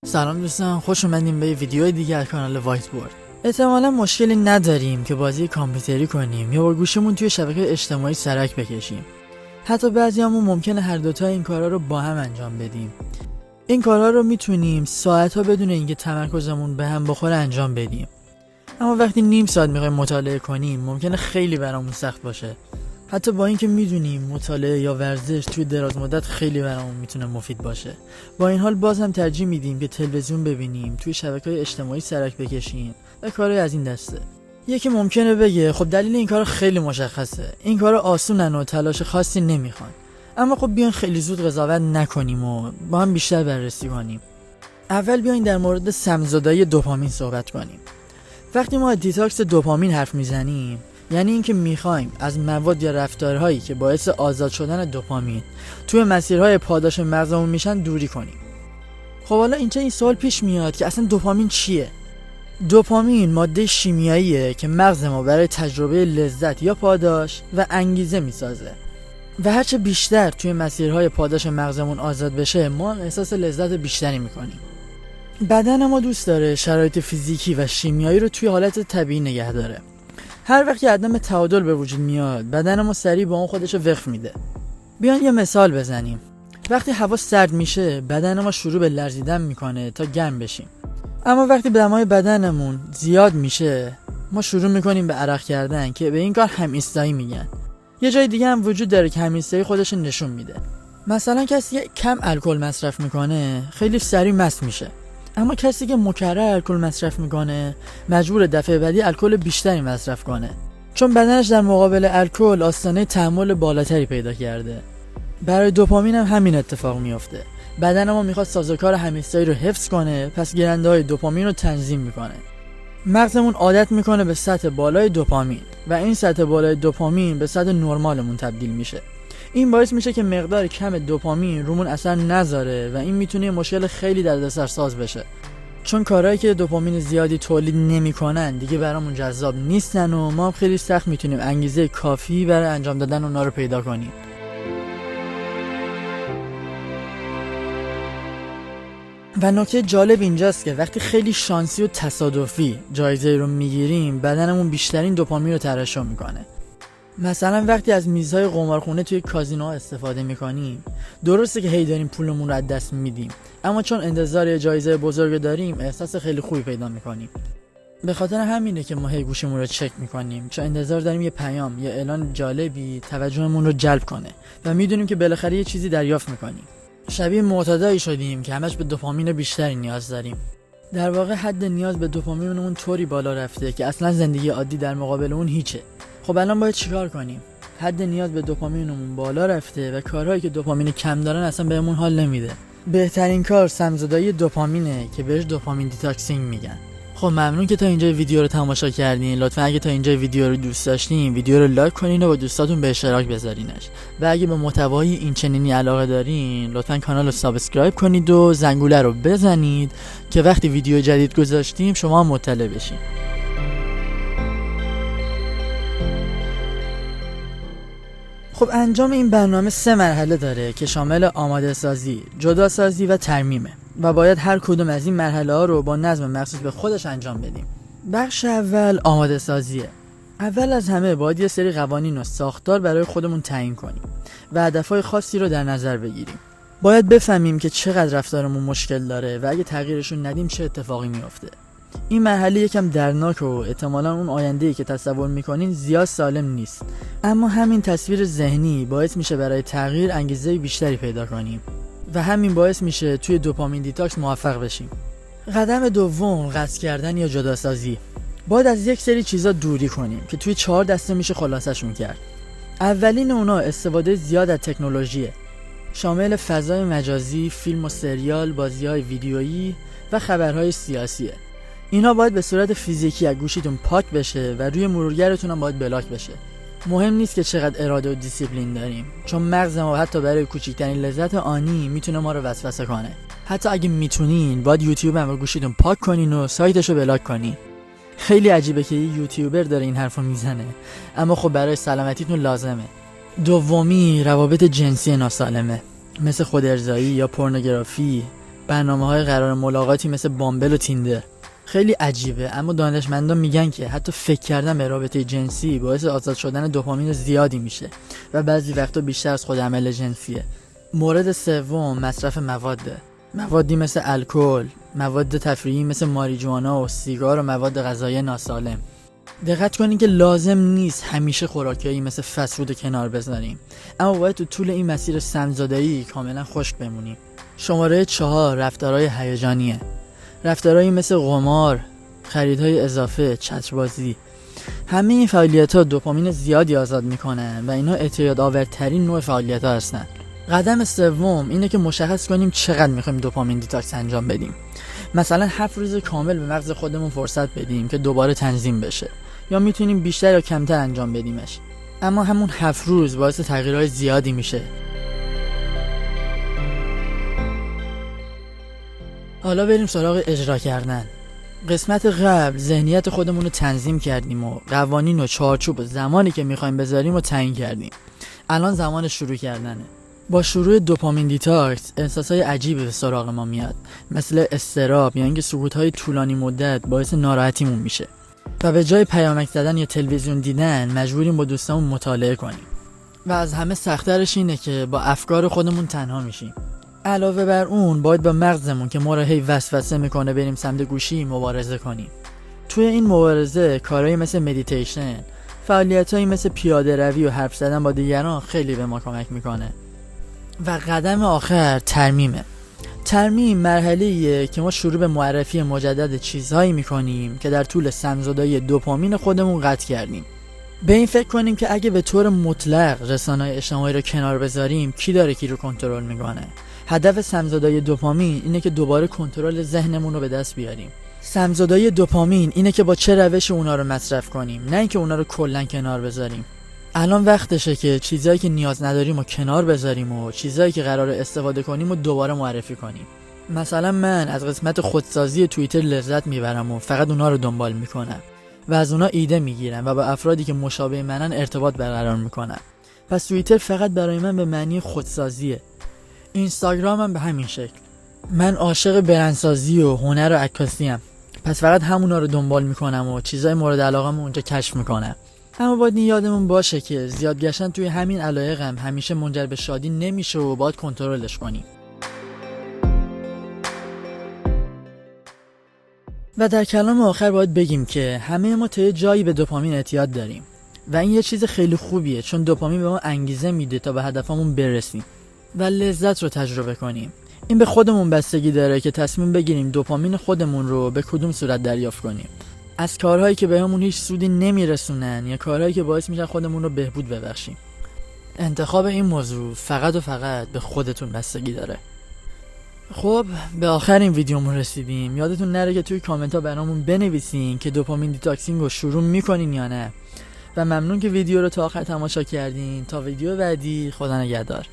سلام دوستان، خوش اومدیم به یه ویدیو دیگه از کانال وایت بورد. احتمالا مشکلی نداریم که بازی کامپیوتری کنیم یا با گوشمون توی شبکه اجتماعی سرک بکشیم. حتی بعضیامون ممکنه هر دوتا این کارا رو با هم انجام بدیم. این کارا رو میتونیم ساعت‌ها بدون اینکه تمرکزمون به هم بخوره انجام بدیم. اما وقتی نیم ساعت میخوایم مطالعه کنیم ممکنه خیلی برامون سخت باشه. حتی با اینکه میدونیم مطالعه یا ورزش توی دراز مدت خیلی برامون میتونه مفید باشه، با این حال باز هم ترجیح میدیم که تلویزیون ببینیم، توی شبکه‌های اجتماعی سرک بکشیم و کارهای از این دسته. یکی ممکنه بگه خب دلیل این کار خیلی مشخصه، این کارا آسونن و تلاش خاصی نمیخوان. اما خب بیاین خیلی زود قضاوت نکنیم و با هم بیشتر بررسی کنیم. اول بیاین در مورد سم‌زدایی دوپامین صحبت کنیم. وقتی ما از دیتاکس دوپامین حرف میزنیم، یعنی اینکه میخوایم از مواد یا رفتارهایی که باعث آزاد شدن دوپامین توی مسیرهای پاداش مغزمون میشن دوری کنیم. خب حالا اینجا این سوال پیش میاد که اصلا دوپامین چیه؟ دوپامین ماده شیمیاییه که مغز ما برای تجربه لذت یا پاداش و انگیزه میسازه و هرچه بیشتر توی مسیرهای پاداش مغزمون آزاد بشه ما احساس لذت بیشتری میکنیم. بدن ما دوست داره شرایط فیزیکی و شیمیایی رو توی حالت طبیعی نگه داره. هر وقت که عدم تعادل به وجود میاد بدن ما سریع با اون خودش رو وقف میده. بیان یه مثال بزنیم. وقتی هوا سرد میشه بدن ما شروع به لرزیدن میکنه تا گرم بشیم. اما وقتی دمای بدنمون زیاد میشه ما شروع میکنیم به عرق کردن که به این کار هم ایستایی میگن. یه جای دیگه هم وجود داره که هم ایستایی خودش نشون میده. مثلا کسی که کم الکل مصرف میکنه خیلی سریع مست میشه. اما کسی که مکرر الکل مصرف میکنه مجبور دفعه بعدی الکل بیشتری مصرف کنه، چون بدنش در مقابل الکل آستانه تحمل بالاتری پیدا کرده. برای دوپامین هم همین اتفاق میفته. بدن ما میخواد سازوکار همیستایی رو حفظ کنه، پس گیرنده‌های دوپامین رو تنظیم میکنه. مغزمون عادت میکنه به سطح بالای دوپامین و این سطح بالای دوپامین به سطح نرمالمون تبدیل میشه. این باعث میشه که مقدار کم دوپامین رومون اثر نذاره و این میتونه مشکل خیلی دردسرساز بشه، چون کارهایی که دوپامین زیادی تولید نمیکنن دیگه برامون جذاب نیستن و ما خیلی سخت میتونیم انگیزه کافی برای انجام دادن اونا رو پیدا کنیم. و نکته جالب اینجاست که وقتی خیلی شانسی و تصادفی جایزه رو میگیریم بدنمون بیشترین دوپامین رو ترشح میکنه. مثلا وقتی از میزهای قمارخونه توی کازینوها استفاده میکنیم، درسته که هی داریم پولمون رو از دست میدیم، اما چون انتظار یه جایزه بزرگ داریم احساس خیلی خوبی پیدا میکنیم. به خاطر همینه که ما هی گوشمون رو چک میکنیم، چون انتظار داریم یه پیام یا اعلان جالبی توجهمون رو جلب کنه و میدونیم که بالاخره یه چیزی دریافت میکنیم. شبیه معتادایی شدیم که همش به دوپامین بیشتری نیاز داریم. در واقع حد نیاز به دوپامینمون طوری بالا رفته که اصلا زندگی عادی در مقابل اون هیچه. خب الان باید چیکار کنیم؟ حد نیاز به دوپامینمون بالا رفته و کارهایی که دوپامین کم دارن اصلا بهمون حال نمیده. بهترین کار سم‌زدایی دوپامینه که بهش دوپامین دیتاکسینگ میگن. خب ممنون که تا اینجا ویدیو رو تماشا کردین. لطفا اگه تا اینجا ویدیو رو دوست داشتین ویدیو رو لایک کنین و با دوستاتون به اشتراک بذارینش. و اگه به محتوای این چنینی علاقه دارین لطفا کانال رو سابسکرایب کنید و زنگوله رو بزنید که وقتی ویدیو جدید گذاشتیم شما مطلع بشین. خب انجام این برنامه 3 مرحله داره که شامل آماده سازی، جدا سازی و ترمیمه و باید هر کدوم از این مرحله ها رو با نظم مخصوص به خودش انجام بدیم. بخش اول آماده سازیه. اول از همه باید یه سری قوانین و ساختار برای خودمون تعیین کنیم و هدفهای خاصی رو در نظر بگیریم. باید بفهمیم که چقدر رفتارمون مشکل داره و اگه تغییرشون ندیم چه اتفاقی میفته. این مرحله یکم درناک و احتمالاً اون آینده‌ای که تصور میکنین زیاد سالم نیست، اما همین تصویر ذهنی باعث میشه برای تغییر انگیزه بیشتری پیدا کنیم و همین باعث میشه توی دوپامین دیتاکس موفق بشیم. قدم دوم قطع کردن یا جداسازی. باید از یک سری چیزا دوری کنیم که توی 4 دسته میشه خلاصشون کرد. اولین اونا استفاده زیاد از تکنولوژیه، شامل فضای مجازی، فیلم و سریال، بازی‌های ویدیویی و خبرهای سیاسیه. اینا باید به صورت فیزیکی از گوشیتون پاک بشه و روی مرورگرتون هم باید بلاک بشه. مهم نیست که چقدر اراده و دیسیپلین داریم، چون مغز ما حتی برای کوچکترین لذت آنی میتونه ما رو وسوسه کنه. حتی اگه میتونین باید یوتیوب هم رو گوشیتون پاک کنین و سایتش رو بلاک کنین. خیلی عجیبه که یه یوتیوبر داره این حرفو میزنه، اما خب برای سلامتیتون لازمه. دومی روابط جنسی ناسالمه، مثل خودارضایی یا پورنوگرافی برنامه‌های قرار ملاقاتی مثل بامبل و تیندر. خیلی عجیبه، اما دانشمندان میگن که حتی فکر کردن به رابطه جنسی باعث آزاد شدن دوپامین زیادی میشه و بعضی وقتا بیشتر از خود عمل جنسیه. مورد سوم مصرف موادی مثل الکل، مواد تفریحی مثل ماریجوانا و سیگار و مواد غذایی ناسالم. دقت کنید که لازم نیست همیشه خوراکایی مثل فسفود کنار بذاریم، اما باید تو طول این مسیر سم‌زدایی کاملا خشک بمونیم. شماره 4 رفتارهای هیجانیه. رفتارهایی مثل قمار، خریدهای اضافه، چتربازی. همه این فعالیت‌ها دوپامین زیادی آزاد میکنن و اینا اعتیادآورترین نوع فعالیت‌ها هستن. قدم سوم اینه که مشخص کنیم چقدر میخوایم دوپامین دیتاکس انجام بدیم. مثلا 7 روز کامل به مغز خودمون فرصت بدیم که دوباره تنظیم بشه، یا میتونیم بیشتر یا کمتر انجام بدیمش، اما همون 7 روز باعث تغییرهای زیادی میشه. حالا بریم سراغ اجرا کردن. قسمت قبل ذهنیت خودمون رو تنظیم کردیم و قوانین و چارچوب و زمانی که میخوایم بذاریم رو تعیین کردیم. الان زمان شروع کردنه. با شروع دوپامین دیتاکس احساسای عجیبی به سراغ ما میاد، مثل اضطراب یا اینکه سکوت‌های طولانی مدت باعث ناراحتیمون میشه و به جای پیامک زدن یا تلویزیون دیدن مجبوریم با دوستامون مطالعه کنیم. و از همه سخت‌ترش اینه که با افکار خودمون تنها میشیم. علاوه بر اون باید با مغزمون که ما رو هی وسوسه میکنه بریم سمت گوشی مبارزه کنیم. توی این مبارزه کارهایی مثل مدیتیشن، فعالیتایی مثل پیاده روی و حرف زدن با دیگران خیلی به ما کمک میکنه. و قدم آخر ترمیم مرحله‌ایه که ما شروع به معرفی مجدد چیزهایی میکنیم که در طول سم‌زدایی دوپامین خودمون قطع کردیم. به این فکر کنیم که اگه به طور مطلق رسانه‌های اجتماعی رو کنار بذاریم کی داره کی رو کنترل میکنه. هدف سم‌زدایی دوپامین اینه که دوباره کنترل ذهنمون رو به دست بیاریم. سم‌زدایی دوپامین اینه که با چه روش اونا رو مصرف کنیم، نه اینکه اونا رو کلاً کنار بذاریم. الان وقتشه که چیزایی که نیاز نداریم رو کنار بذاریم و چیزایی که قراره استفاده کنیم رو دوباره معرفی کنیم. مثلا من از قسمت خودسازی توییتر لذت میبرم و فقط اونا رو دنبال میکنم و از اونا ایده میگیرم و با افرادی که مشابه منن ارتباط برقرار میکنم. پس توییتر فقط برای من به معنی خودسازیه. اینستاگرام هم به همین شکل. من عاشق برندسازی و هنر و عکاسی ام، پس فقط همونا رو دنبال میکنم و چیزای مورد علاقه‌مو اونجا کشف میکنم. اما باید یادمون باشه که زیاد گشتن توی همین علایق هم همیشه منجر به شادی نمیشه و باید کنترلش کنیم. و در کلام آخر باید بگیم که همه ما تا جایی به دوپامین اعتیاد داریم و این یه چیز خیلی خوبیه، چون دوپامین به ما انگیزه میده تا به هدفمون برسیم و لذت رو تجربه کنیم. این به خودمون بستگی داره که تصمیم بگیریم دوپامین خودمون رو به کدوم صورت دریافت کنیم. از کارهایی که بهمون هیچ سودی نمیرسونن یا کارهایی که باعث میشن خودمون رو بهبود ببخشیم. انتخاب این موضوع فقط و فقط به خودتون بستگی داره. خب به آخر این ویدیومون رسیدیم. یادتون نره که توی کامنت ها برامون بنویسین که دوپامین دیتاکسینگ رو شروع میکنین یا نه. و ممنون که ویدیو رو تا آخر تماشا کردین. تا ویدیو بعدی، خدا نگهدار.